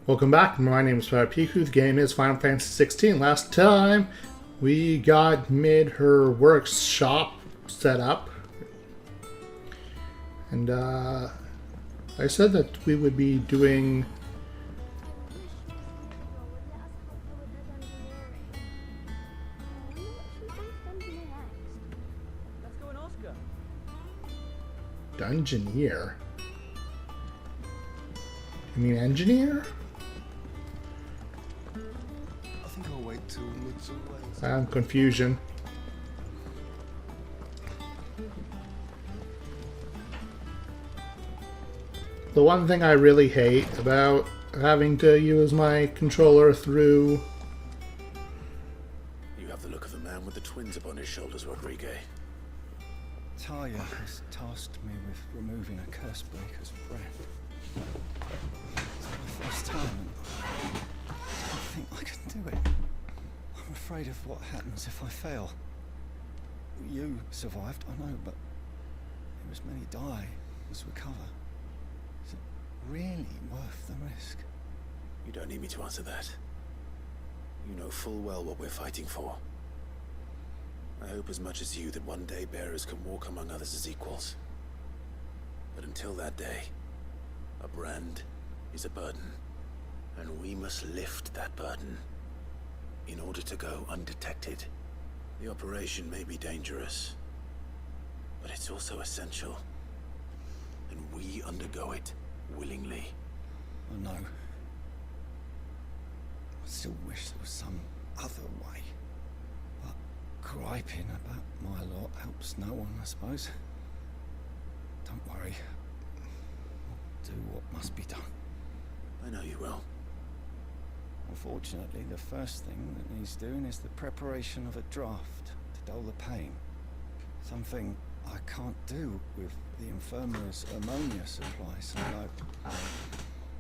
Welcome back. My name is Piku. The game is Final Fantasy 16. Last time we got her workshop set up, and I said that we would be doing Dungeoneer. You mean engineer? I think I'll wait till mid's away. I'm confusion. The one thing I really hate about having to use my controller through... You have the look of a man with the twins upon his shoulders, Rodrigue. Taya has tasked me with removing a curse breaker's friend. It's my first time, and I don't think I can do it. I'm afraid of what happens if I fail. You survived, I know, but as many die as recover. Is it really worth the risk? You don't need me to answer that. You know full well what we're fighting for. I hope as much as you that one day bearers can walk among others as equals. But until that day, a brand is a burden, and we must lift that burden in order to go undetected. The operation may be dangerous, but it's also essential, and we undergo it willingly. I know. I still wish there was some other way. But griping about my lot helps no one, I suppose. Don't worry. I'll do what must be done. I know you will. Unfortunately, the first thing that needs doing is the preparation of a draft to dull the pain. Something I can't do with the infirmary's ammonia supply, so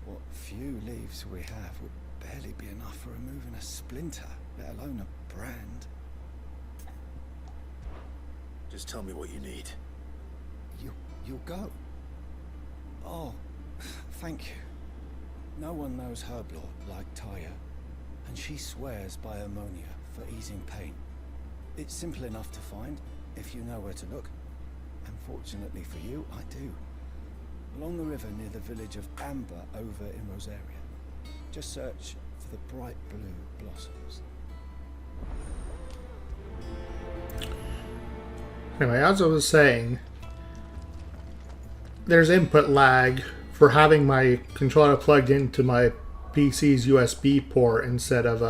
what few leaves we have would barely be enough for removing a splinter, let alone a brand. Just tell me what you need. You'll go? Oh, thank you. No one knows Herblore like Taya, and she swears by ammonia for easing pain. It's simple enough to find, if you know where to look. And fortunately for you, I do. Along the river near the village of Amber over in Rosaria. Just search for the bright blue blossoms. Anyway, as I was saying, there's input lag for having my controller plugged into my PC's USB port instead of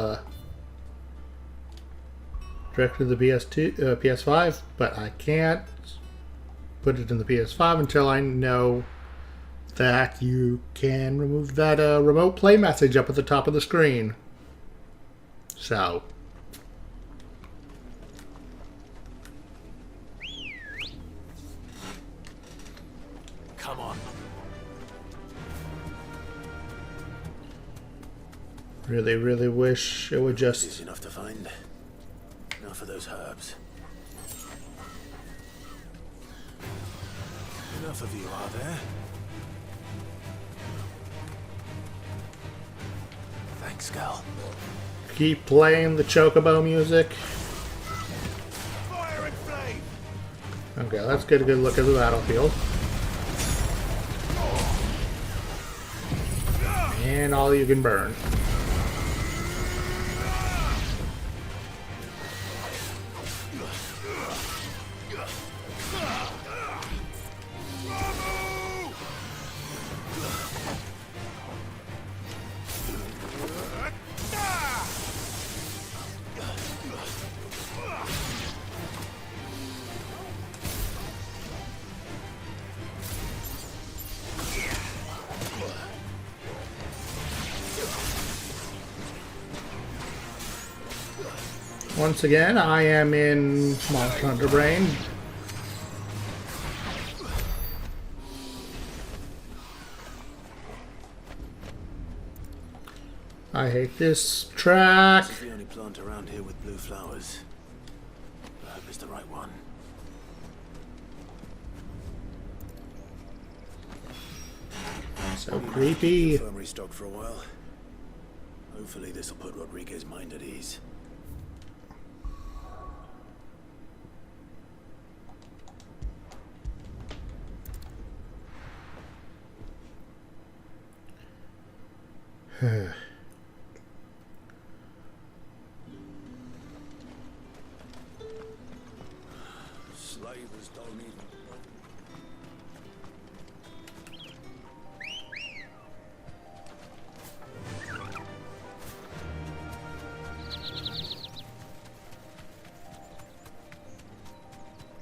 directly to the PS5, but I can't put it in the PS5 until I know that you can remove that remote play message up at the top of the screen. So Come on. really wish it would Easy just... enough to find. Now for those herbs. Enough of you, are there? Thanks, Gal. Keep playing the Chocobo music. Fire and flame! Okay, let's get a good look at the battlefield. And all you can burn. Once again, I am in Monster Hunter Brain. I hate this track. This is the only plant around here with blue flowers. I hope it's the right one. So creepy. Infirmary stock for a while. Hopefully this'll put Rodriguez's mind at ease. Slavers don't even...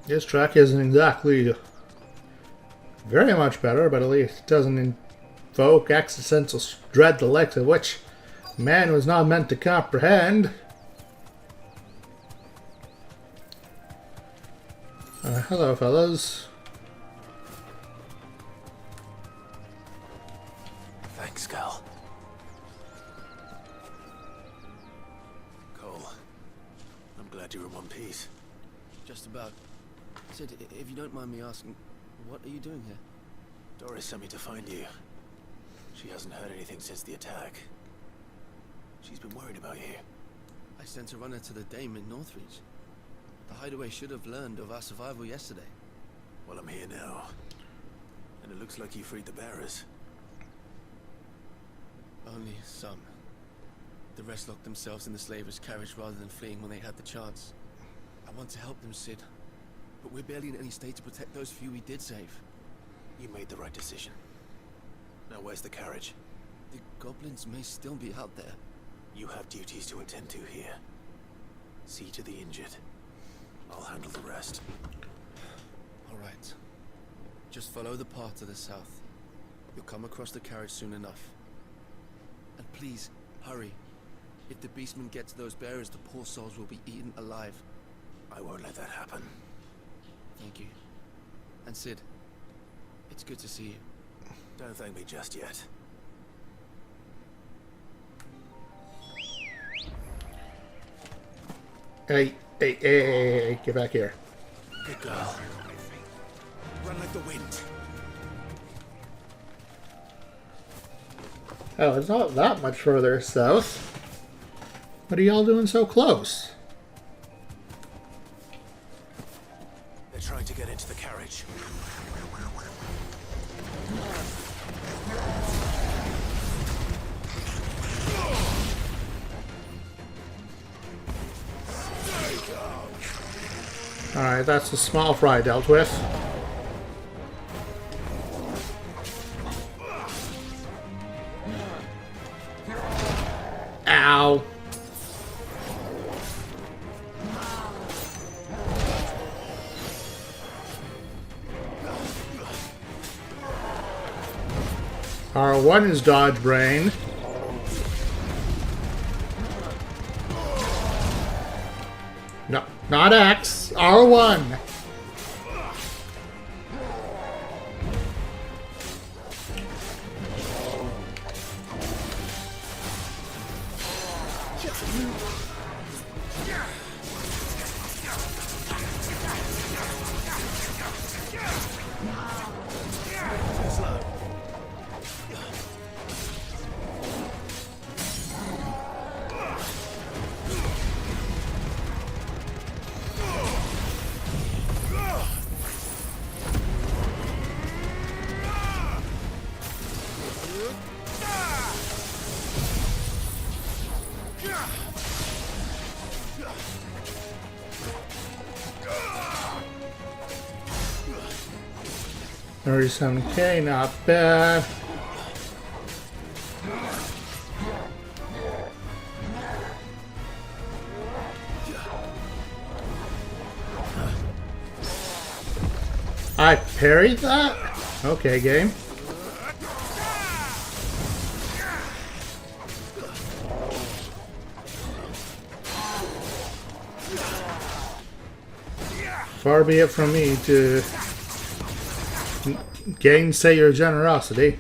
This track isn't exactly very much better, but at least it doesn't invoke existential dread the likes of which man was not meant to comprehend. Hello, fellas. Thanks, Cal. Cole, I'm glad you're in one piece. Just about. Sid, if you don't mind me asking, what are you doing here? Doris sent me to find you. She hasn't heard anything since the attack. She's been worried about you. I sent a runner to the Dame in Northreach. The hideaway should have learned of our survival yesterday. Well, I'm here now. And it looks like you freed the bearers. Only some. The rest locked themselves in the slavers' carriage rather than fleeing when they had the chance. I want to help them, Sid. But we're barely in any state to protect those few we did save. You made the right decision. Now where's the carriage? The goblins may still be out there. You have duties to attend to here. See to the injured. I'll handle the rest. All right. Just follow the path to the south. You'll come across the carriage soon enough. And please, hurry. If the beastmen get to those bearers, the poor souls will be eaten alive. I won't let that happen. Thank you. And Sid, it's good to see you. Don't thank me just yet. Hey, get back here. Good girl. Run like the wind. Oh, it's not that much further south. What are y'all doing so close? They're trying to get into the carriage. Alright, that's the small fry dealt with. Ow. R1 is dodge brain. No, not X. R1. $37K, not bad. I parried that? Okay, game. Far be it from me to gainsay your generosity.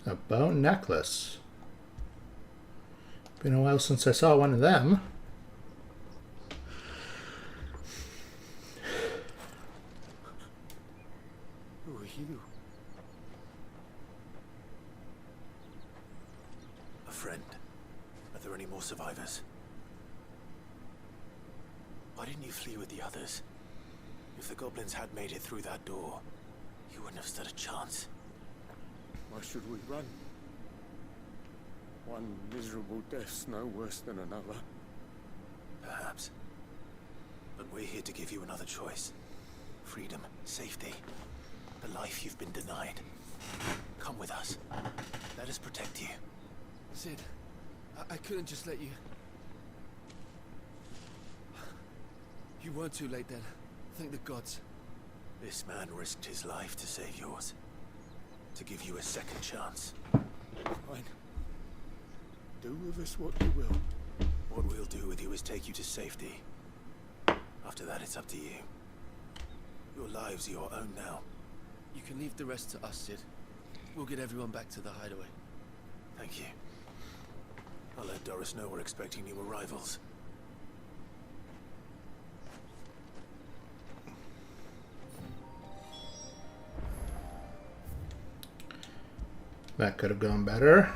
A bone necklace. Been a while since I saw one of them. you? A friend. Are there any more survivors? Why didn't you flee with the others? If the goblins had made it through that door, you wouldn't have stood a chance. Why should we run? One miserable death's no worse than another. Perhaps. But we're here to give you another choice. Freedom, safety, the life you've been denied. Come with us. Let us protect you. Sid, I couldn't just let you... You weren't too late then. Thank the gods. This man risked his life to save yours. To give you a second chance. Fine. Do with us what you will. What we'll do with you is take you to safety. After that, it's up to you. Your lives are your own now. You can leave the rest to us, Sid. We'll get everyone back to the hideaway. Thank you. I'll let Doris know we're expecting new arrivals. That could have gone better.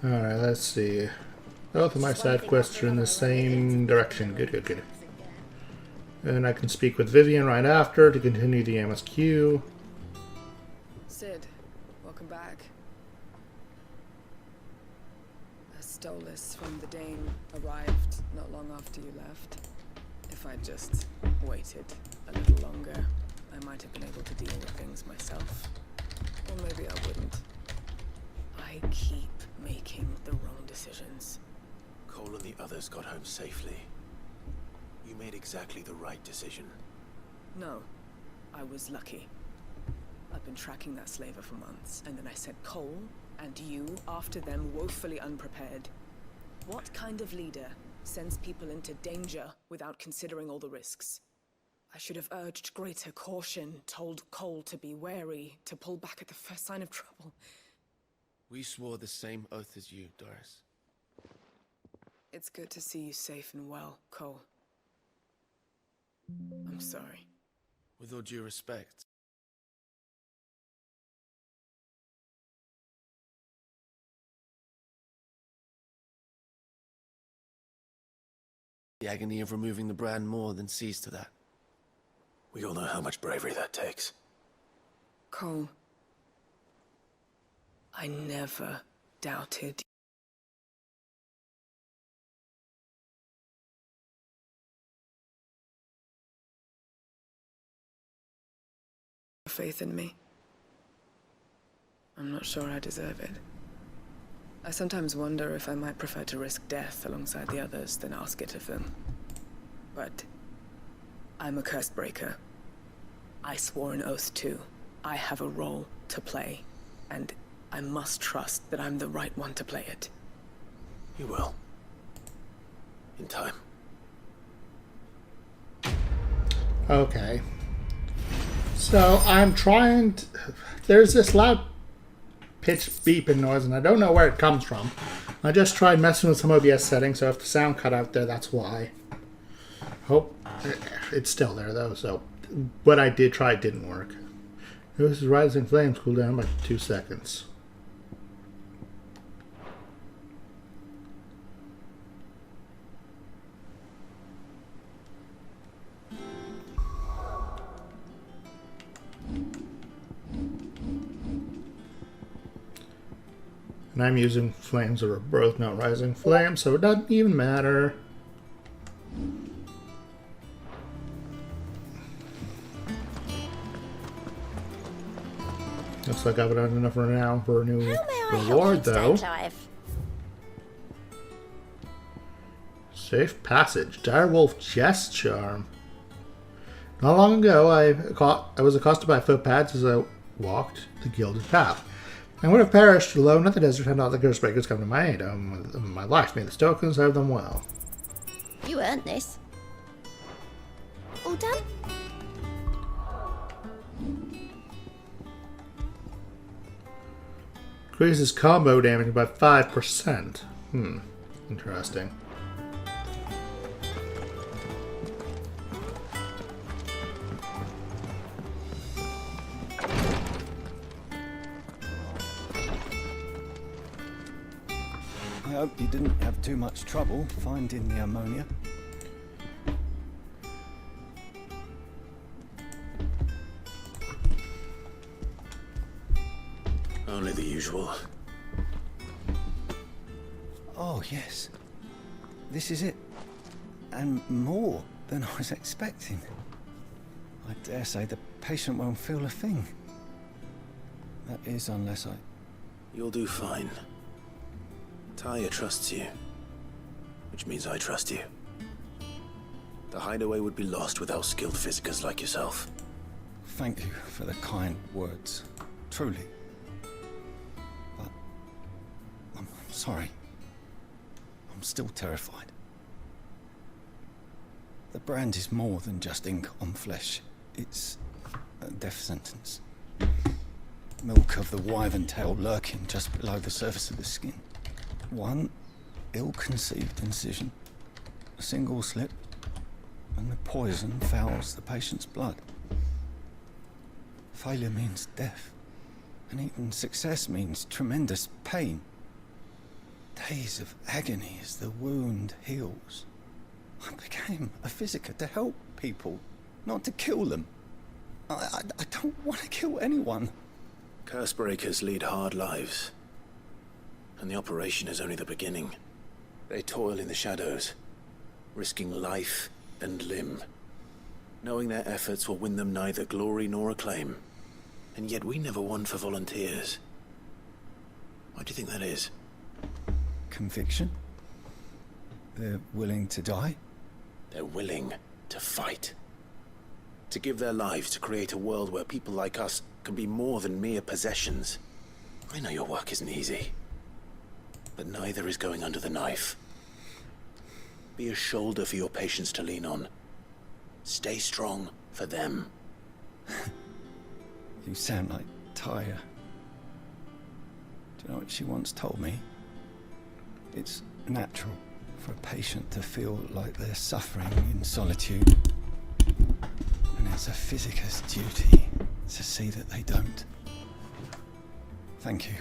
Alright, let's see. Both of my side quests are in the same direction. Good, good, good. And I can speak with Vivian right after to continue the MSQ. Sid, welcome back. A Stolas from the Dane arrived not long after you left. If I'd just waited a little longer, I might have been able to deal with things myself. Or maybe I wouldn't. I keep making the wrong decisions. Cole and the others got home safely. You made exactly the right decision. No, I was lucky. I've been tracking that slaver for months, and then I sent Cole and you after them, woefully unprepared. What kind of leader sends people into danger without considering all the risks? I should have urged greater caution, told Cole to be wary, to pull back at the first sign of trouble. We swore the same oath as you, Doris. It's good to see you safe and well, Cole. I'm sorry. With all due respect. The agony of removing the brand more than sees to that. We all know how much bravery that takes. Cole, I never doubted your faith in me. I'm not sure I deserve it. I sometimes wonder if I might prefer to risk death alongside the others than ask it of them. But I'm a curse breaker. I swore an oath too. I have a role to play, and I must trust that I'm the right one to play it. You will. In time. Okay. So I'm trying to... There's this loud pitch beeping noise, and I don't know where it comes from. I just tried messing with some OBS settings, so if the sound cut out there, that's why. Hope it's still there, though, so what I did try didn't work. This is Rising Flames cool down by 2 seconds. And I'm using flames that are both not rising flames, so it doesn't even matter. Looks like I've done enough renown for a new reward, though. Safe passage. Direwolf Chest Charm. Not long ago, I was accosted by footpads as I walked the gilded path. I would have perished alone in the desert had not the Ghostbreakers come to my aid. My life, may the Stokens serve them well. You earned this. All done? Increases combo damage by 5%. Interesting. I hope you didn't have too much trouble finding the ammonia. Only the usual. Oh, yes. This is it. And more than I was expecting. I dare say the patient won't feel a thing. That is, unless I... You'll do fine. Taya trusts you, which means I trust you. The hideaway would be lost without skilled physicers like yourself. Thank you for the kind words. Truly. But... I'm sorry. I'm still terrified. The brand is more than just ink on flesh. It's a death sentence. Milk of the wyvern tail lurking just below the surface of the skin. One ill-conceived incision, a single slip, and the poison fouls the patient's blood. Failure means death, and even success means tremendous pain. Days of agony as the wound heals. I became a physiker to help people, not to kill them. I don't want to kill anyone. Cursebreakers lead hard lives. And the operation is only the beginning. They toil in the shadows, risking life and limb, knowing their efforts will win them neither glory nor acclaim. And yet we never won for volunteers. Why do you think that is? Conviction? They're willing to die? They're willing to fight. To give their lives to create a world where people like us can be more than mere possessions. I know your work isn't easy. But neither is going under the knife. Be a shoulder for your patients to lean on. Stay strong for them. You sound like Taya. Do you know what she once told me? It's natural for a patient to feel like they're suffering in solitude. And it's a physiker's duty to see that they don't. Thank you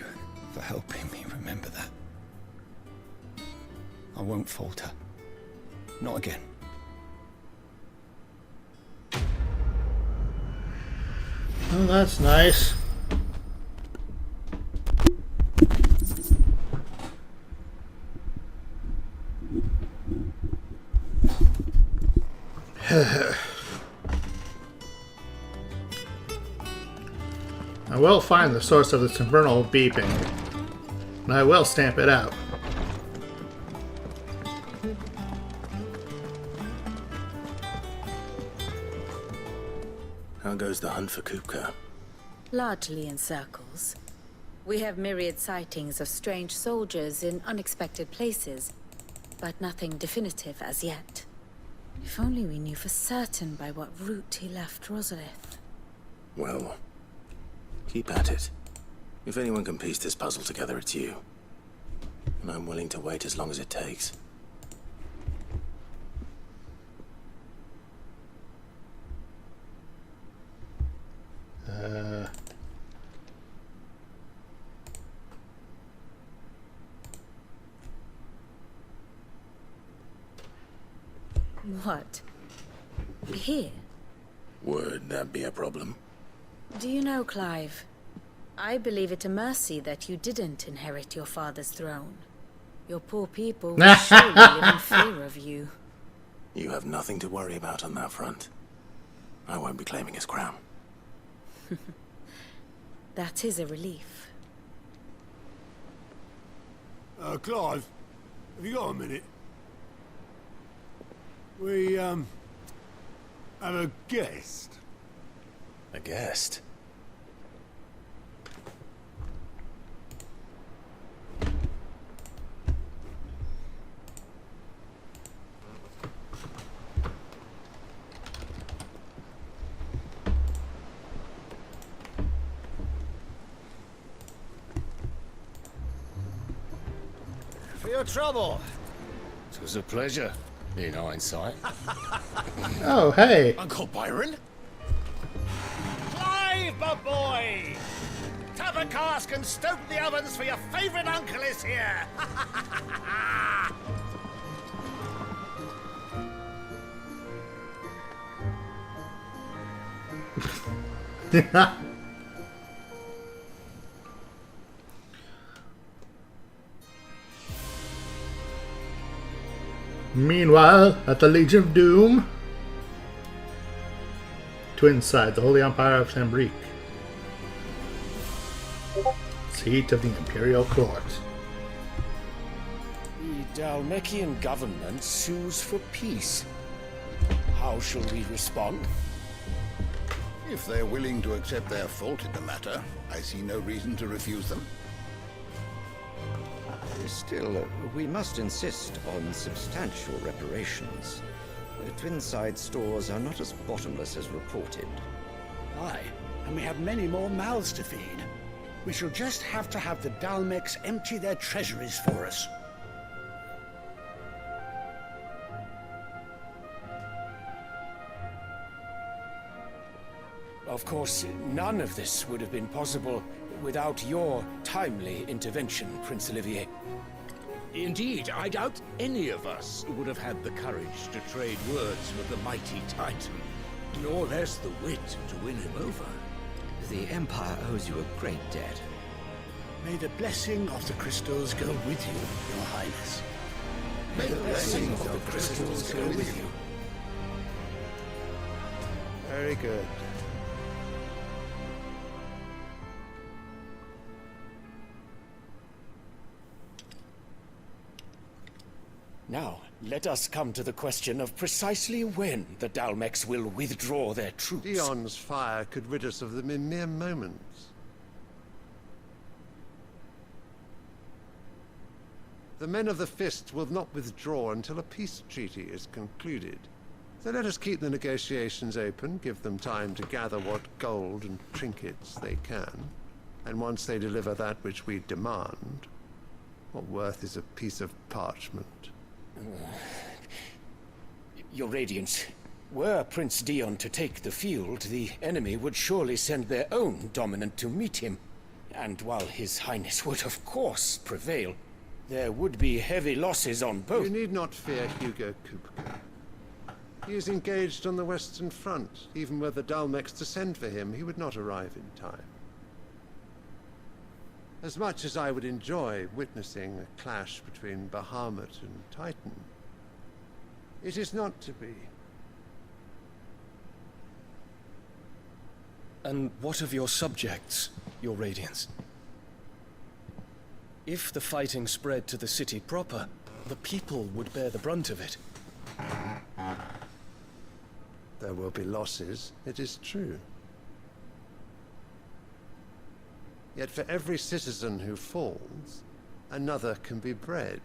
for helping me remember that. I won't falter. Not again. Oh, that's nice. I will find the source of this infernal beeping, and I will stamp it out. How goes the hunt for Kupka? Largely in circles. We have myriad sightings of strange soldiers in unexpected places, but nothing definitive as yet. If only we knew for certain by what route he left Rosalith. Well, keep at it. If anyone can piece this puzzle together, it's you. And I'm willing to wait as long as it takes. What? Here? Would that be a problem? Do you know, Clive? I believe it a mercy that you didn't inherit your father's throne. Your poor people will surely live in fear of you. You have nothing to worry about on that front. I won't be claiming his crown. That is a relief. Clive, have you got a minute? We, have a guest. A guest? for your trouble. It was a pleasure, in hindsight. Oh, hey. Uncle Byron? Clive, my boy! Tap a cask and stoke the ovens for your favourite uncle is here! Meanwhile, at the Legion of Doom, to inside the Holy Empire of Sambrique, seat of the Imperial Court. The Dalmekian government sues for peace. How shall we respond? If they're willing to accept their fault in the matter, I see no reason to refuse them. Still, we must insist on substantial reparations. Twinside stores are not as bottomless as reported. Aye, and we have many more mouths to feed. We shall just have to have the Dalmecs empty their treasuries for us. Of course, none of this would have been possible without your timely intervention, Prince Olivier. Indeed, I doubt any of us would have had the courage to trade words with the mighty Titan, nor less the wit to win him over. The Empire owes you a great debt. May the blessing of the crystals go with you, Your Highness. May the blessing of the crystals go with you. Very good. Now, let us come to the question of precisely when the Dalmecs will withdraw their troops. Dion's fire could rid us of them in mere moments. The men of the Fist will not withdraw until a peace treaty is concluded. So let us keep the negotiations open, give them time to gather what gold and trinkets they can. And once they deliver that which we demand, what worth is a piece of parchment? Your Radiance, were Prince Dion to take the field, the enemy would surely send their own dominant to meet him. And while His Highness would of course prevail, there would be heavy losses on both. You need not fear Hugo Kupka. He is engaged on the Western Front. Even were the Dalmecs to send for him, he would not arrive in time. As much as I would enjoy witnessing a clash between Bahamut and Titan, it is not to be. And what of your subjects, Your Radiance? If the fighting spread to the city proper, the people would bear the brunt of it. There will be losses, it is true. Yet for every citizen who falls, another can be bred.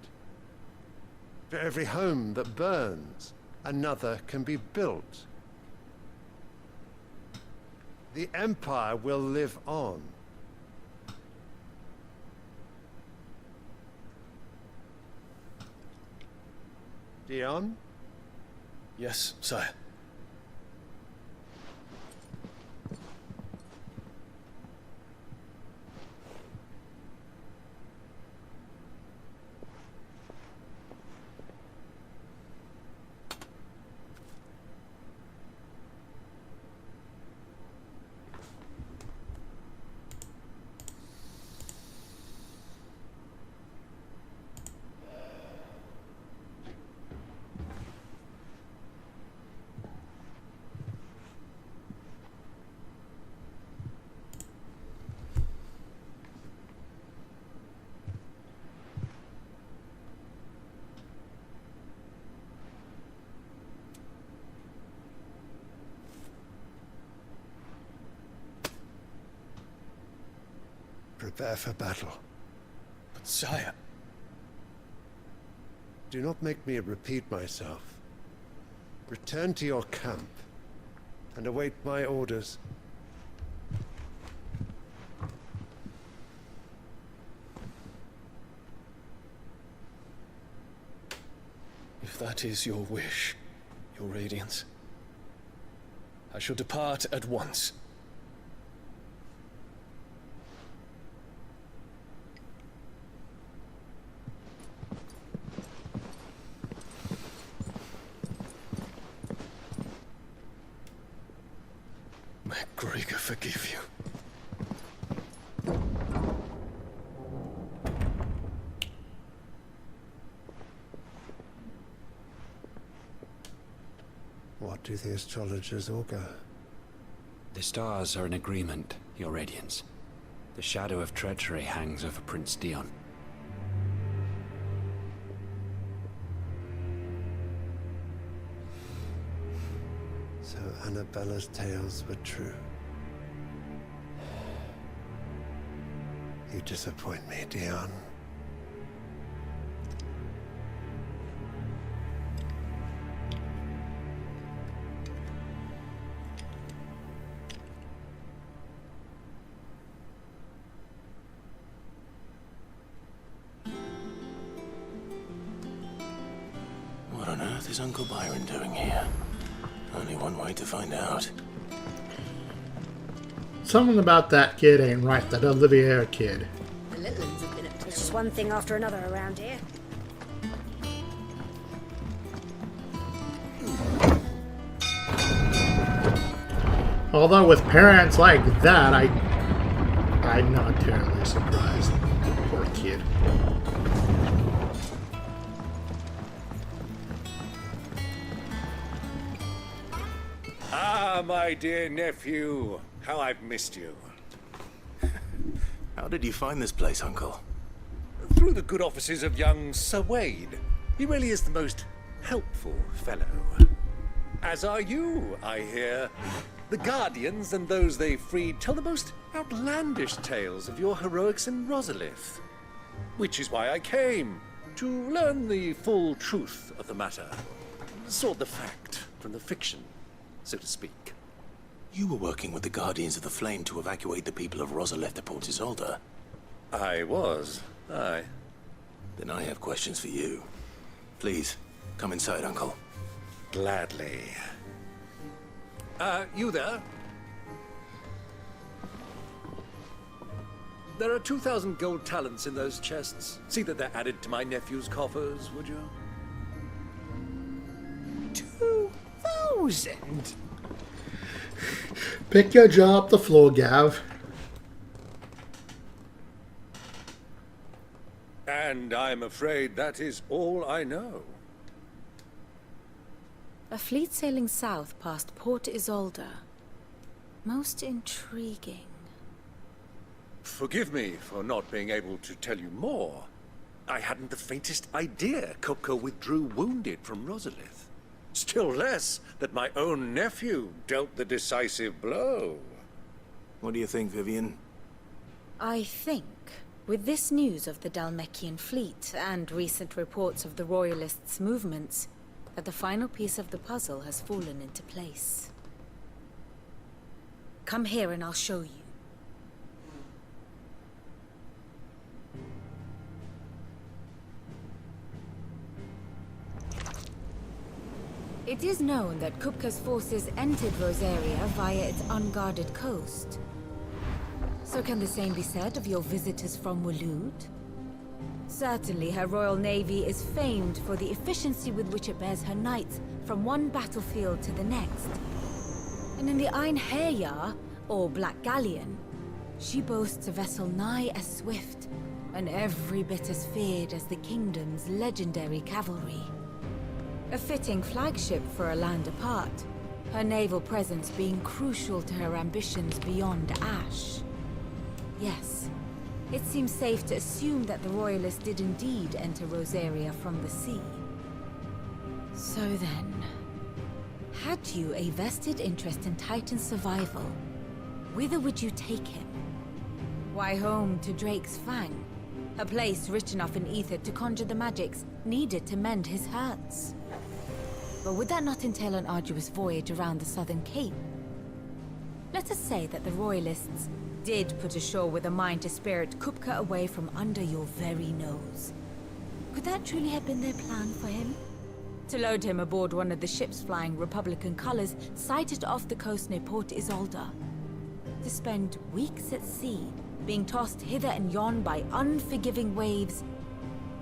For every home that burns, another can be built. The Empire will live on. Dion? Yes, sire. Prepare for battle. But sire... Do not make me repeat myself. Return to your camp and await my orders. If that is your wish, your Radiance, I shall depart at once. May Gregor forgive you. What do the astrologers augur? The stars are in agreement, Your Radiance. The shadow of treachery hangs over Prince Dion. So Annabella's tales were true. You disappoint me, Dion. What on earth is Uncle Byron doing here? Only one way to find out. Something about that kid ain't right, that Olivier kid. The little ones have been up to It's just one thing after another around here. Although with parents like that, I'm not terribly surprised. Poor kid. Ah, my dear nephew. How I've missed you. How did you find this place, Uncle? Through the good offices of young Sir Wade. He really is the most helpful fellow. As are you, I hear. The Guardians and those they freed tell the most outlandish tales of your heroics in Rosalith. Which is why I came, to learn the full truth of the matter. Sort the fact from the fiction, so to speak. You were working with the Guardians of the Flame to evacuate the people of Rosalith to Port Isolde. I was, aye. Then I have questions for you. Please, come inside, Uncle. Gladly. You there? There are 2,000 gold talents in those chests. See that they're added to my nephew's coffers, would you? 2,000? Pick your jaw up the floor, Gav. And I'm afraid that is all I know. A fleet sailing south past Port Isolde. Most intriguing. Forgive me for not being able to tell you more. I hadn't the faintest idea Kupka withdrew wounded from Rosalith. Still less that my own nephew dealt the decisive blow. What do you think, Vivian? I think, with this news of the Dhalmekian fleet and recent reports of the Royalists' movements, that the final piece of the puzzle has fallen into place. Come here and I'll show you. It is known that Kupka's forces entered Rosaria via its unguarded coast. So can the same be said of your visitors from Waloed? Certainly her royal navy is famed for the efficiency with which it bears her knights from one battlefield to the next. And in the Einherjar, or Black Galleon, she boasts a vessel nigh as swift and every bit as feared as the kingdom's legendary cavalry. A fitting flagship for a land apart, her naval presence being crucial to her ambitions beyond Ash. Yes, it seems safe to assume that the Royalists did indeed enter Rosaria from the sea. So then, had you a vested interest in Titan's survival, whither would you take him? Why, home to Drake's Fang, a place rich enough in ether to conjure the magics needed to mend his hurts. But would that not entail an arduous voyage around the southern cape? Let us say that the Royalists did put ashore with a mind to spirit Kupka away from under your very nose. Could that truly have been their plan for him? to load him aboard one of the ships flying Republican colors sighted off the coast near Port Isolde. To spend weeks at sea, being tossed hither and yon by unforgiving waves,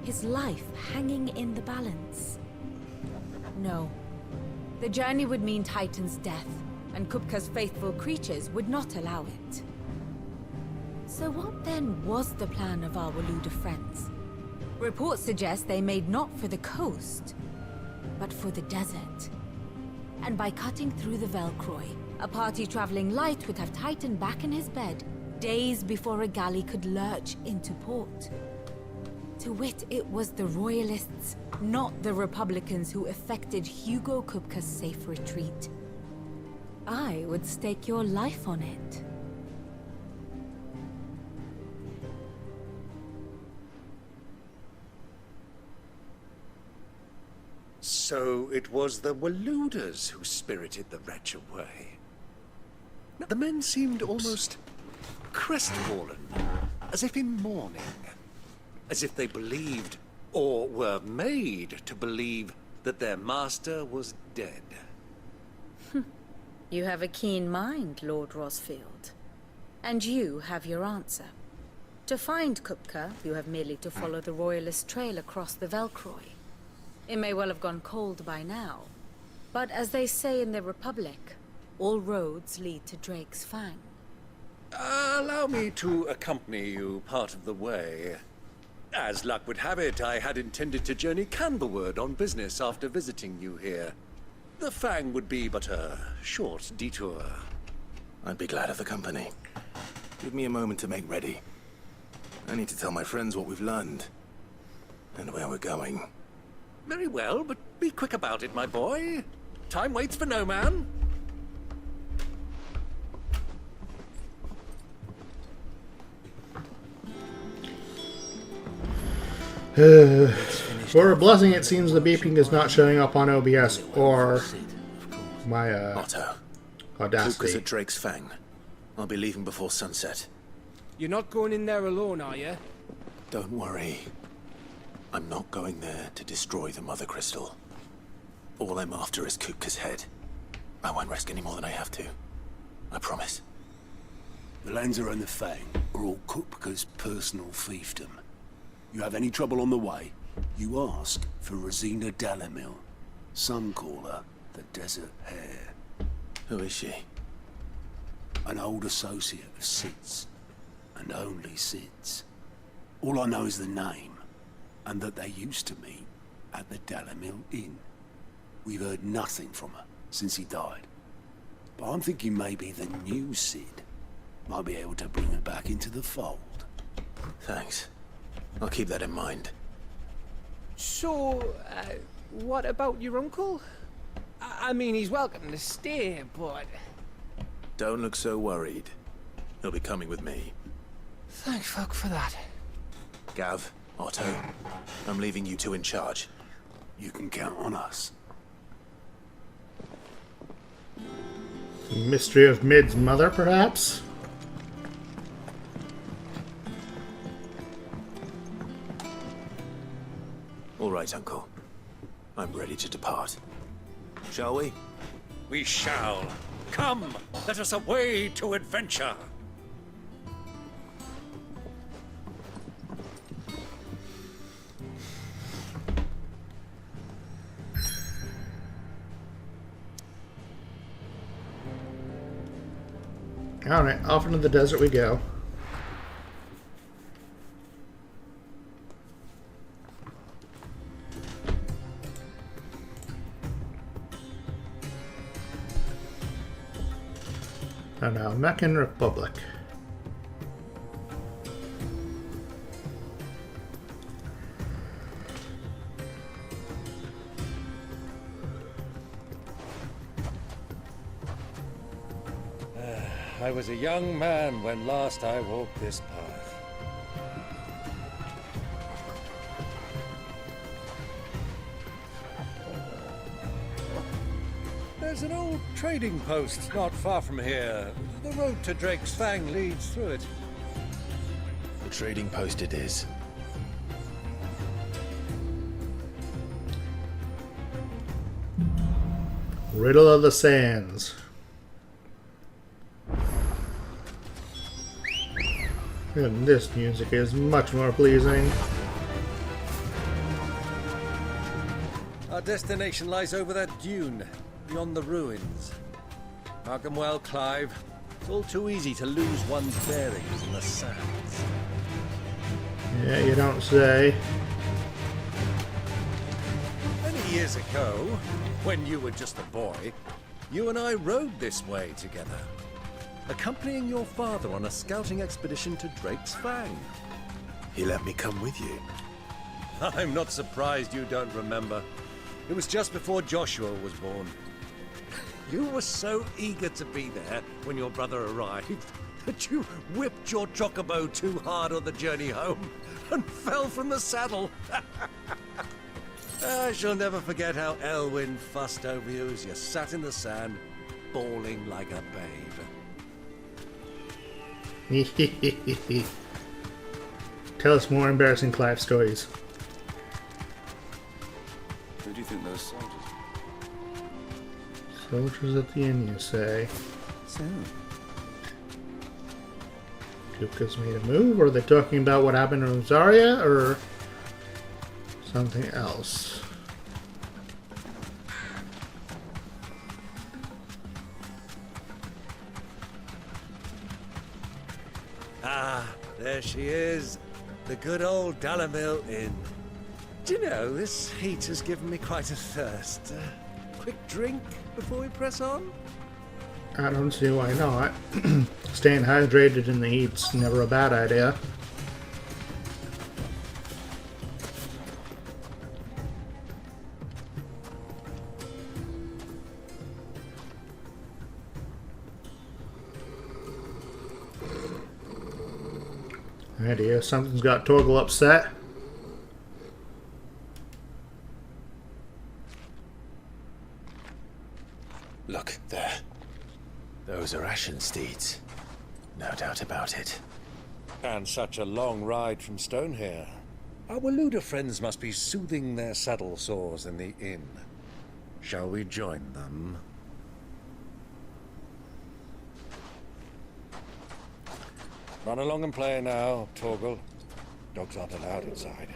his life hanging in the balance. No. The journey would mean Titan's death, and Kupka's faithful creatures would not allow it. So what then was the plan of our Waluda friends? Reports suggest they made not for the coast, but for the desert. And by cutting through the Velcroy, a party traveling light would have Titan back in his bed days before a galley could lurch into port. To wit, it was the Royalists, not the Republicans, who effected Hugo Kupka's safe retreat. I would stake your life on it. So it was the Waludas who spirited the wretch away. The men seemed almost crestfallen, as if in mourning. As if they believed, or were made to believe, that their master was dead. You have a keen mind, Lord Rosfield. And you have your answer. To find Kupka, you have merely to follow the Royalist trail across the Velcroy. It may well have gone cold by now, but as they say in the Republic, all roads lead to Drake's Fang. Allow me to accompany you part of the way. As luck would have it, I had intended to journey Canberward on business after visiting you here. The Fang would be but a short detour. I'd be glad of the company. Give me a moment to make ready. I need to tell my friends what we've learned. And where we're going. Very well, but be quick about it, my boy. Time waits for no man. For a blessing, it seems the beeping is not showing up on OBS or my Otto. Audacity. Focus at Drake's Fang. I'll be leaving before sunset. You're not going in there alone, are you? Don't worry. I'm not going there to destroy the Mother Crystal. All I'm after is Kupka's head. I won't risk any more than I have to. I promise. The Lancer and the Fang are all Kupka's personal fiefdom. You have any trouble on the way, you ask for Rosina Dalamil. Some call her the Desert Hare. Who is she? An old associate of Sid's. And only Sid's. All I know is the name, and that they used to meet at the Dalamil Inn. We've heard nothing from her since he died. But I'm thinking maybe the new Sid might be able to bring her back into the fold. Thanks. I'll keep that in mind. So, what about your uncle? I mean, he's welcome to stay, but... Don't look so worried. He'll be coming with me. Thank fuck for that. Gav, Otto, I'm leaving you two in charge. You can count on us. Mystery of Mid's mother, perhaps? All right, Uncle. I'm ready to depart. Shall we? We shall. Come, let us away to adventure. Alright, off into the desert we go. And now, Meccan Republic. I was a young man when last I walked this path. There's an old trading post not far from here. The road to Drake's Fang leads through it. The trading post it is. Riddle of the Sands. And this music is much more pleasing. Our destination lies over that dune, beyond the ruins. Mark 'em well, Clive. It's all too easy to lose one's bearings in the sands. Yeah, you don't say. Many years ago, when you were just a boy, you and I rode this way together, accompanying your father on a scouting expedition to Drake's Fang. He let me come with you. I'm not surprised you don't remember. It was just before Joshua was born. You were so eager to be there when your brother arrived that you whipped your chocobo too hard on the journey home and fell from the saddle. I shall never forget how Elwyn fussed over you as you sat in the sand, bawling like a babe. Tell us more embarrassing Clive stories. Who do you think those soldiers are? Soldiers at the inn, you say? So, Duca's made a move? Or are they talking about what happened in Rosaria? Or something else? Ah, there she is. The good old Dalamil Inn. Do you know, this heat has given me quite a thirst. Quick drink before we press on? I don't see why not. Staying hydrated in the heat's never a bad idea. Idea, something's got Torgal upset. look there. Those are Ashen steeds. No doubt about it. And such a long ride from Stonehair. Our Waluda friends must be soothing their saddle sores in the inn. Shall we join them? Run along and play now, Torgal. Dogs aren't allowed inside.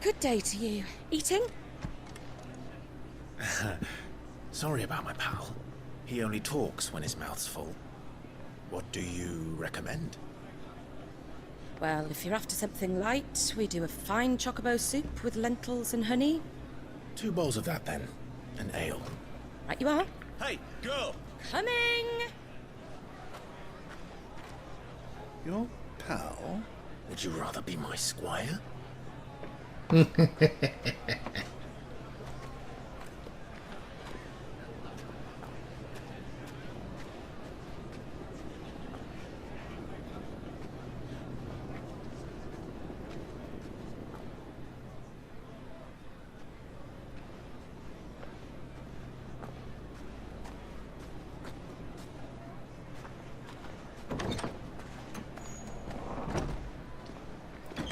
Good day to you. Eating? Sorry about my pal. He only talks when his mouth's full. What do you recommend? Well, if you're after something light, we do a fine chocobo soup with lentils and honey. 2 bowls of that then. An ale. Right you are. Hey, girl! Coming! Your pal? Would you rather be my squire?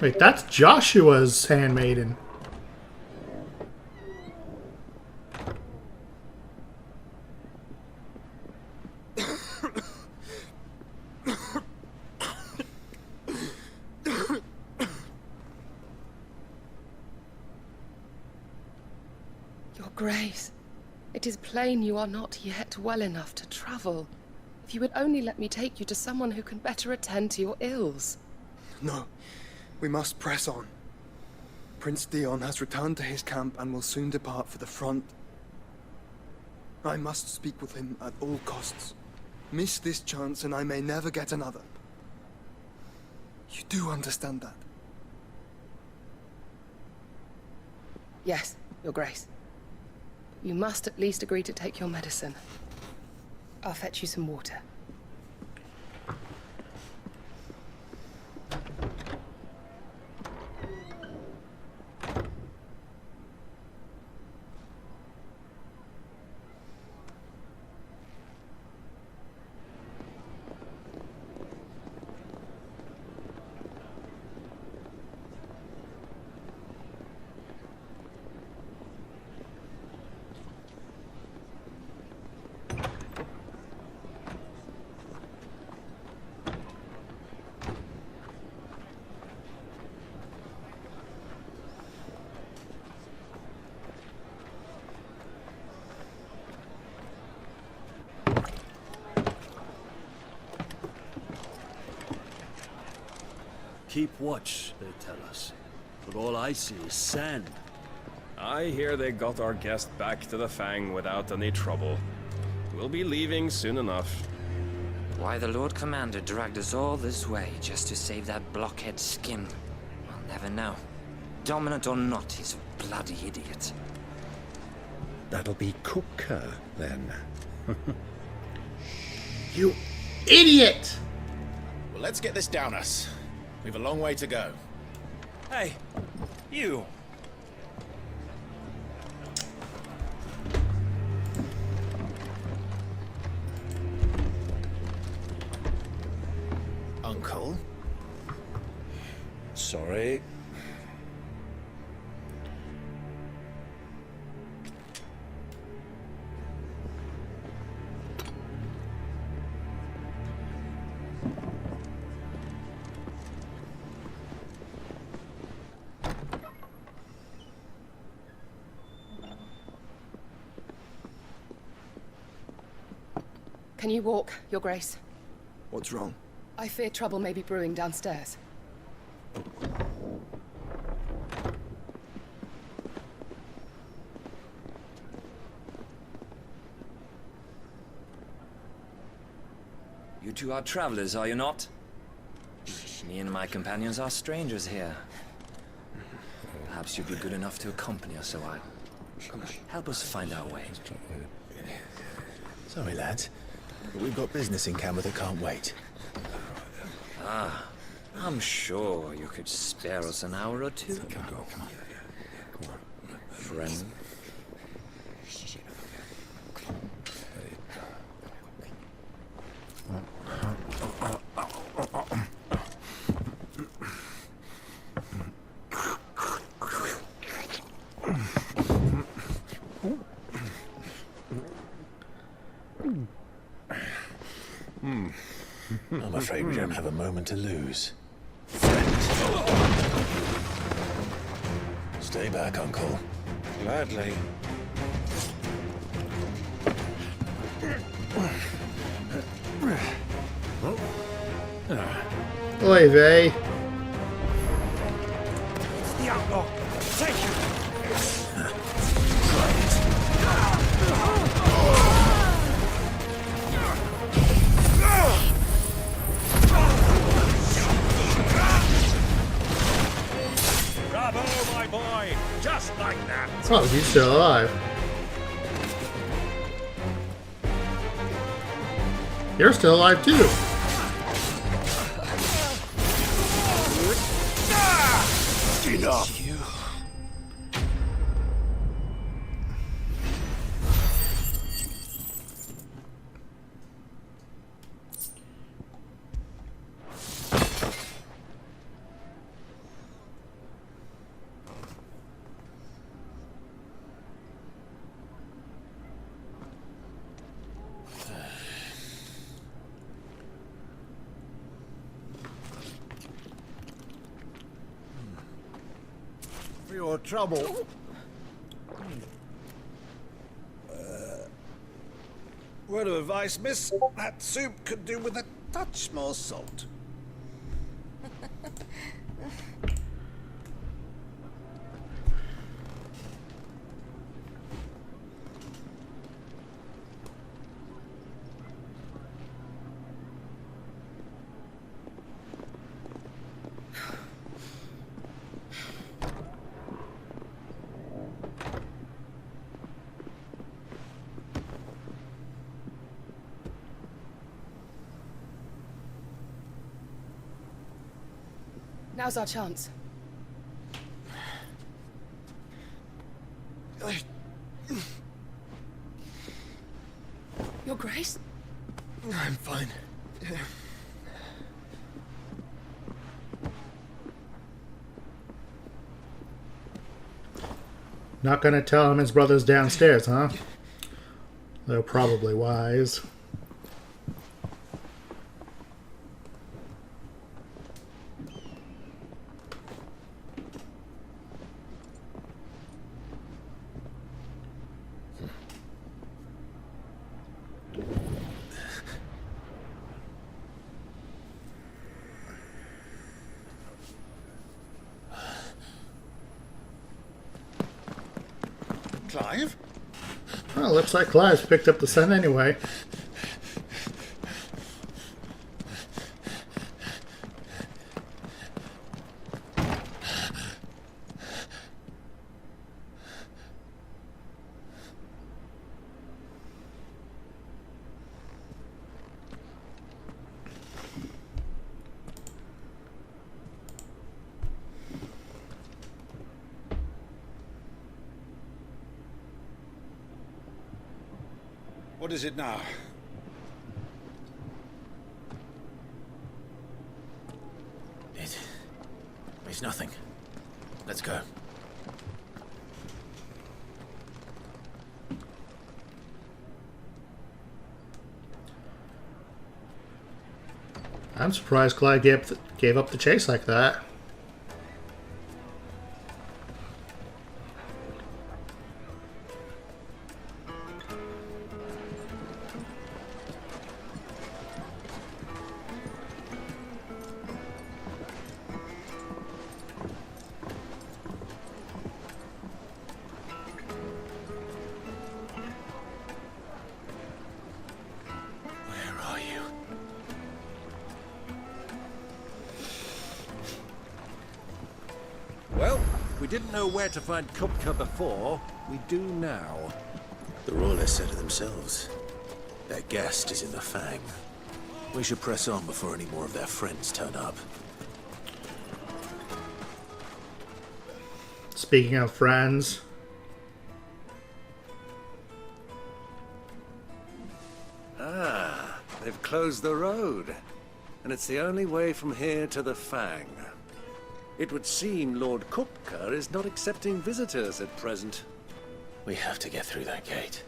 Wait, that's Joshua's handmaiden. Your Grace, it is plain you are not yet well enough to travel. If you would only let me take you to someone who can better attend to your ills. No. We must press on. Prince Dion has returned to his camp and will soon depart for the front. I must speak with him at all costs. Miss this chance and I may never get another. You do understand that? Yes, Your Grace. You must at least agree to take your medicine. I'll fetch you some water. Keep watch, they tell us. But all I see is sand. I hear they got our guest back to the Fang without any trouble. We'll be leaving soon enough. Why the Lord Commander dragged us all this way just to save that blockhead Skim, I'll never know. Dominant or not, he's a bloody idiot. That'll be Cooker, then. You idiot! Well, let's get this down us. We've a long way to go. Hey, you! Uncle? Sorry. Can you walk, Your Grace? What's wrong? I fear trouble may be brewing downstairs. You two are travelers, are you not? Me and my companions are strangers here. Perhaps you'd be good enough to accompany us a while. Help us find our way. Sorry, lads. But we've got business in Camber that can't wait. Ah, I'm sure you could spare us an hour or two. Come on. Friend. I'm afraid we don't have a moment to lose. Stay back, Uncle. Gladly. Oy vey. The outlaw! Take him! Bravo, my boy! Just like that! Oh, he's still alive. You're still alive too. Enough! For your trouble. Word of advice, miss. That soup could do with a touch more salt. Now's our chance. Your Grace? I'm fine. Not gonna tell him his brother's downstairs, huh? They're probably wise. Clive? Well, looks like Clive's picked up the scent anyway. What is it now? It's nothing. Let's go. I'm surprised Clive gave up the chase like that. Well, we didn't know where to find Kupka before. We do now. The Royalists said it themselves. Their guest is in the Fang. We should press on before any more of their friends turn up. Speaking of friends. Ah, they've closed the road. And it's the only way from here to the Fang. It would seem Lord Kupka is not accepting visitors at present. We have to get through that gate.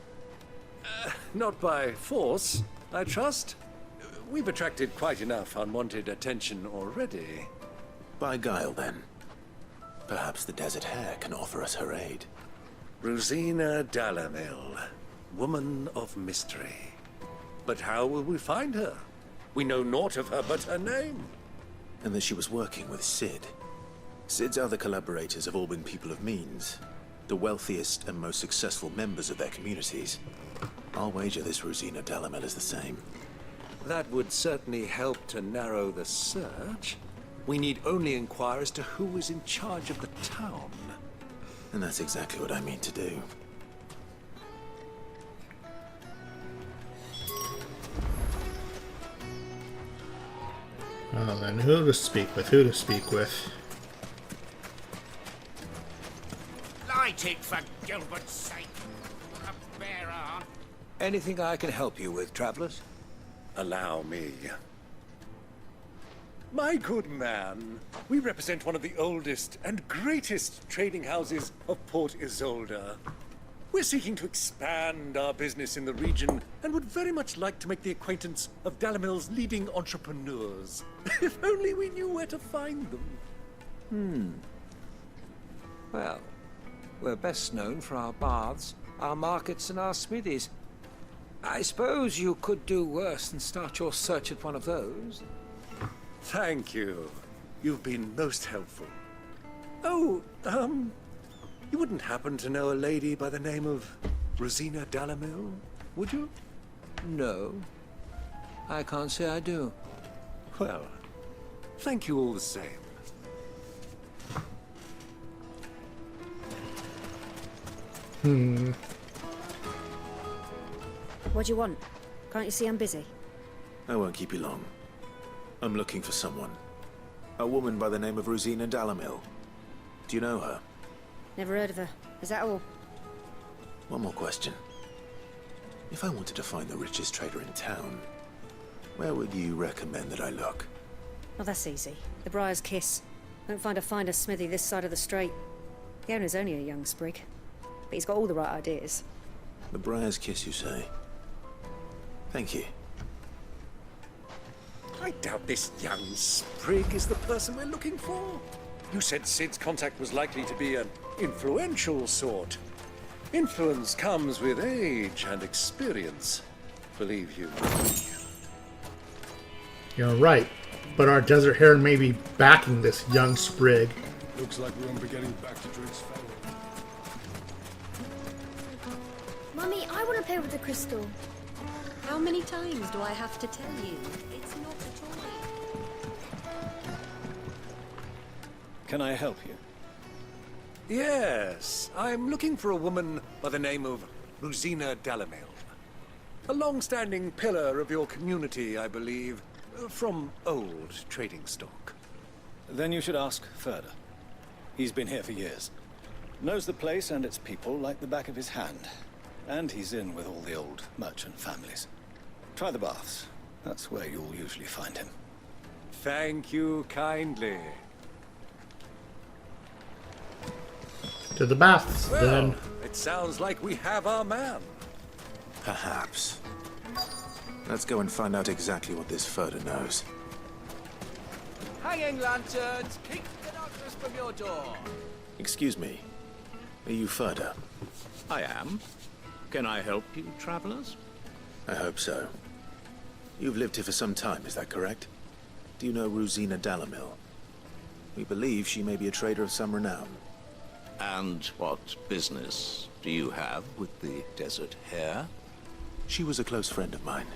Not by force, I trust. We've attracted quite enough unwanted attention already. By guile, then. Perhaps the Desert Hare can offer us her aid. Rosina Dalamil, woman of mystery. But how will we find her? We know naught of her but her name. And that she was working with Sid. Sid's other collaborators have all been people of means, the wealthiest and most successful members of their communities. I'll wager this Rosina Dalamel is the same. That would certainly help to narrow the search. We need only inquire as to who is in charge of the town. And that's exactly what I mean to do. Oh, then who to speak with? Who to speak with? Light it, for Gilbert's sake. A bearer. Anything I can help you with, travelers? Allow me. My good man, we represent one of the oldest and greatest trading houses of Port Isolde. We're seeking to expand our business in the region and would very much like to make the acquaintance of Dalamil's leading entrepreneurs. If only we knew where to find them. Well, we're best known for our baths, our markets, and our smithies. I suppose you could do worse than start your search at one of those. Thank you. You've been most helpful. Oh, you wouldn't happen to know a lady by the name of Rosina Dalamil, would you? No. I can't say I do. Well, thank you all the same. What do you want? Can't you see I'm busy? I won't keep you long. I'm looking for someone. A woman by the name of Rosina Dalamil. Do you know her? Never heard of her. Is that all? One more question. If I wanted to find the richest trader in town, where would you recommend that I look? Oh, that's easy. The Briar's Kiss. Won't find a finer smithy this side of the strait. The owner's only a young sprig, but he's got all the right ideas. The Briar's Kiss, you say? Thank you. I doubt this young sprig is the person we're looking for. You said Sid's contact was likely to be an influential sort. Influence comes with age and experience, believe you me. You're right, but our desert heron may be backing this young sprig. Looks like we won't be getting back to Drake's Fellow. Mummy, I want to play with the crystal. How many times do I have to tell you? It's not a toy. Can I help you? Yes, I'm looking for a woman by the name of Rosina Dalamil. A long-standing pillar of your community, I believe, from old trading stock. Then you should ask Ferda. He's been here for years. Knows the place and its people like the back of his hand. And he's in with all the old merchant families. Try the baths. That's where you'll usually find him. Thank you kindly. To the baths, Well, then. it sounds like we have our man. Perhaps. Let's go and find out exactly what this Ferda knows. Hanging lanterns, keep the darkness from your door. Excuse me. Are you Ferda? I am. Can I help you, travelers? I hope so. You've lived here for some time, is that correct? Do you know Rosina Dalamil? We believe she may be a trader of some renown. And what business do you have with the desert hare? She was a close friend of mine.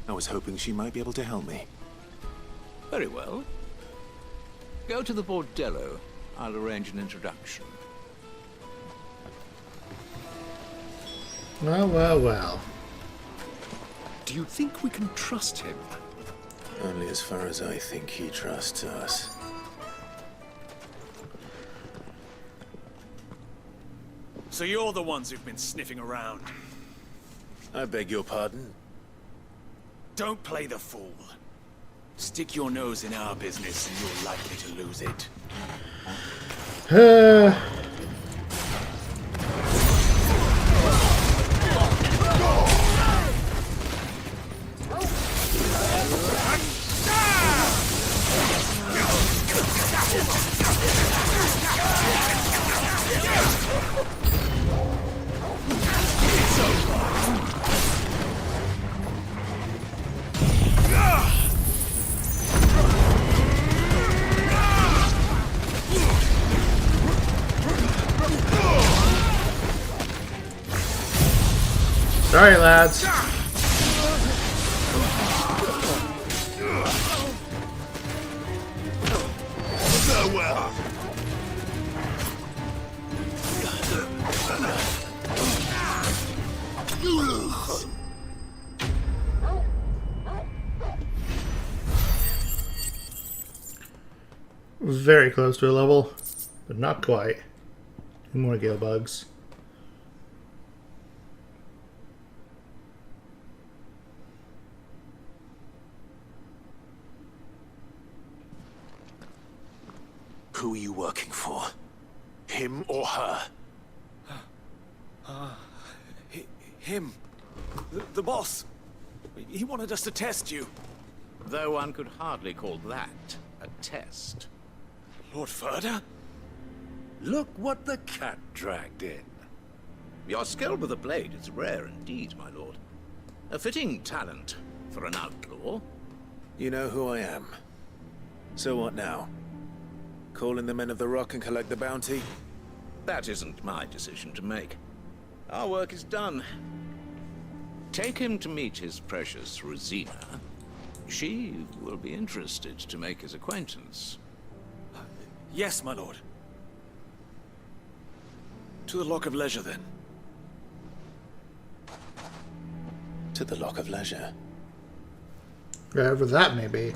I was hoping she might be able to help me. Very well. Go to the bordello. I'll arrange an introduction. Well, well, well. Do you think we can trust him? Only as far as I think he trusts us. So you're the ones who've been sniffing around. I beg your pardon? Don't play the fool. Stick your nose in our business and you're likely to lose it. Sorry, lads. Farewell. Very close to a level, but not quite. 2 more gale bugs. Who are you working for? Him or her? Him. The boss. He wanted us to test you. Though one could hardly call that a test. Lord Ferda? Look what the cat dragged in. Your skill with the blade is rare indeed, my lord. A fitting talent for an outlaw. You know who I am. So what now? Call in the men of the Rock and collect the bounty? That isn't my decision to make. Our work is done. Take him to meet his precious Rosina. She will be interested to make his acquaintance. Yes, my lord. To the Lock of Leisure, then. To the Lock of Leisure. Wherever that may be.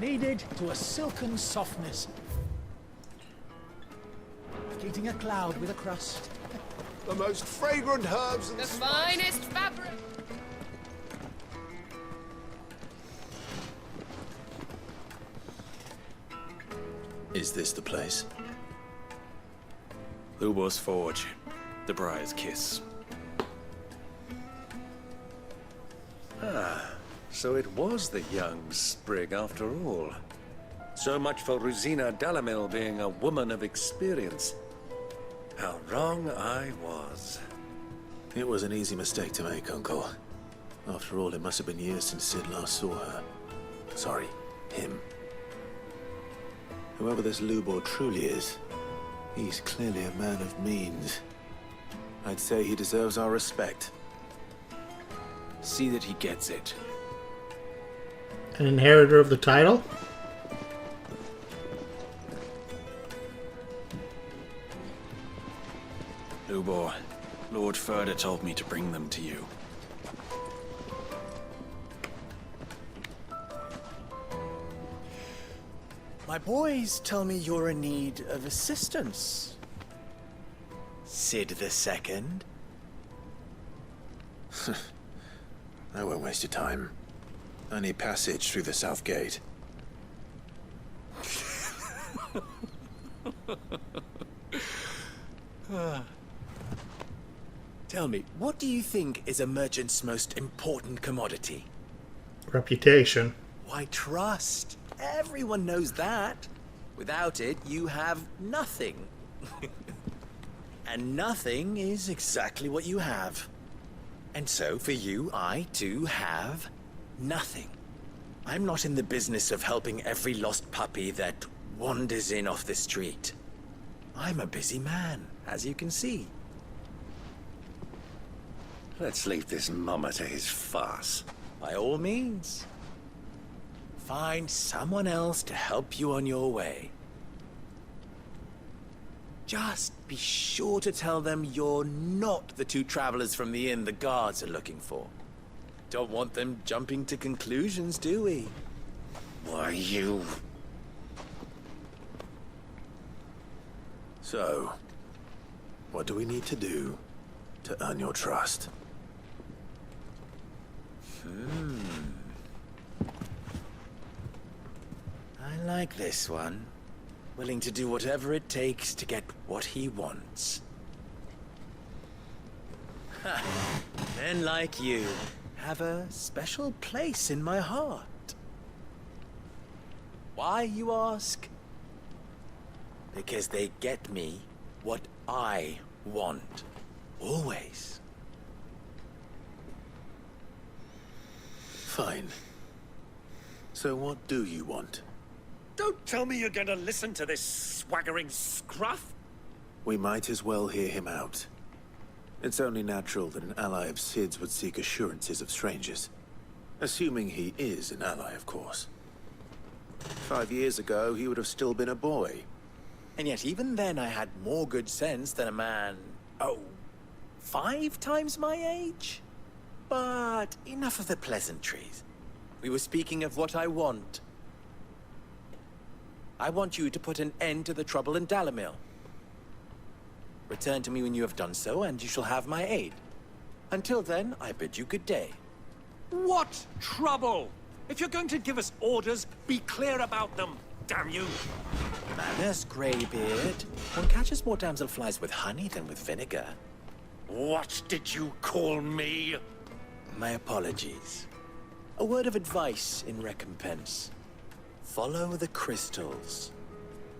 kneaded to a silken softness. Like eating a cloud with a crust. The most fragrant herbs and The finest fabric! Is this the place? Lubor's Forge. The Briar's Kiss. Ah, so it was the young sprig after all. So much for Rosina Dalamil being a woman of experience. How wrong I was. It was an easy mistake to make, Uncle. After all, it must have been years since Sid last saw her. Sorry, him. Whoever this Lubor truly is, he's clearly a man of means. I'd say he deserves our respect. See that he gets it. An inheritor of the title? Lubor, Lord Furder told me to bring them to you. My boys tell me you're in need of assistance. Sid the Second. I won't waste your time. I need passage through the south gate. Tell me, what do you think is a merchant's most important commodity? Reputation. Why, trust. Everyone knows that. Without it, you have nothing. And nothing is exactly what you have. And so, for you, I, too, have nothing. I'm not in the business of helping every lost puppy that wanders in off the street. I'm a busy man, as you can see. Let's leave this mummer to his farce. By all means. Find someone else to help you on your way. Just be sure to tell them you're not the two travelers from the inn the guards are looking for. Don't want them jumping to conclusions, do we? Why, you... So, what do we need to do to earn your trust? I like this one. Willing to do whatever it takes to get what he wants. Men like you have a special place in my heart. Why, you ask? Because they get me what I want. Always. Fine. So what do you want? Don't tell me you're going to listen to this swaggering scruff! We might as well hear him out. It's only natural that an ally of Sid's would seek assurances of strangers. Assuming he is an ally, of course. 5 years ago, he would have still been a boy. And yet even then I had more good sense than a man, 5 times my age? But enough of the pleasantries. We were speaking of what I want. I want you to put an end to the trouble in Dalamil. Return to me when you have done so, and you shall have my aid. Until then, I bid you good day. What trouble? If you're going to give us orders, be clear about them, damn you! Manners, Greybeard. One catches more damselflies with honey than with vinegar. What did you call me? My apologies. A word of advice in recompense. Follow the crystals.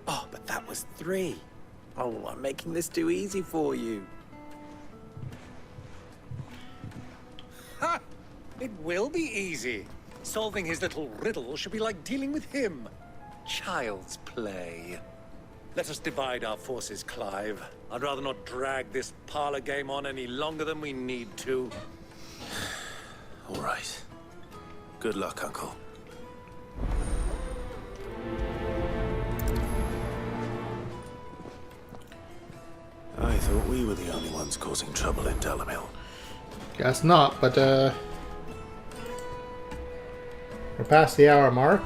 Oh, but that was 3. Oh, I'm making this too easy for you. Ha! It will be easy. Solving his little riddle should be like dealing with him. Child's play. Let us divide our forces, Clive. I'd rather not drag this parlor game on any longer than we need to. All right. Good luck, Uncle. I thought we were the only ones causing trouble in Dalamil. Guess not, but we're past the hour mark.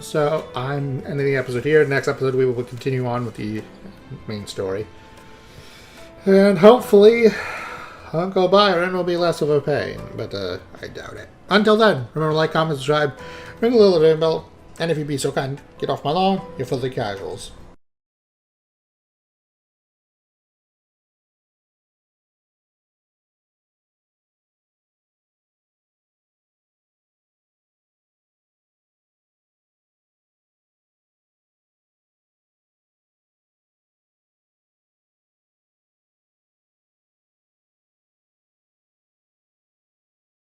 So I'm ending the episode here. Next episode we will continue on with the main story. And hopefully Uncle Byron will be less of a pain, but I doubt it. Until then, remember to like, comment, subscribe, ring the little bell, and if you be so kind, get off my lawn, you're for the casuals.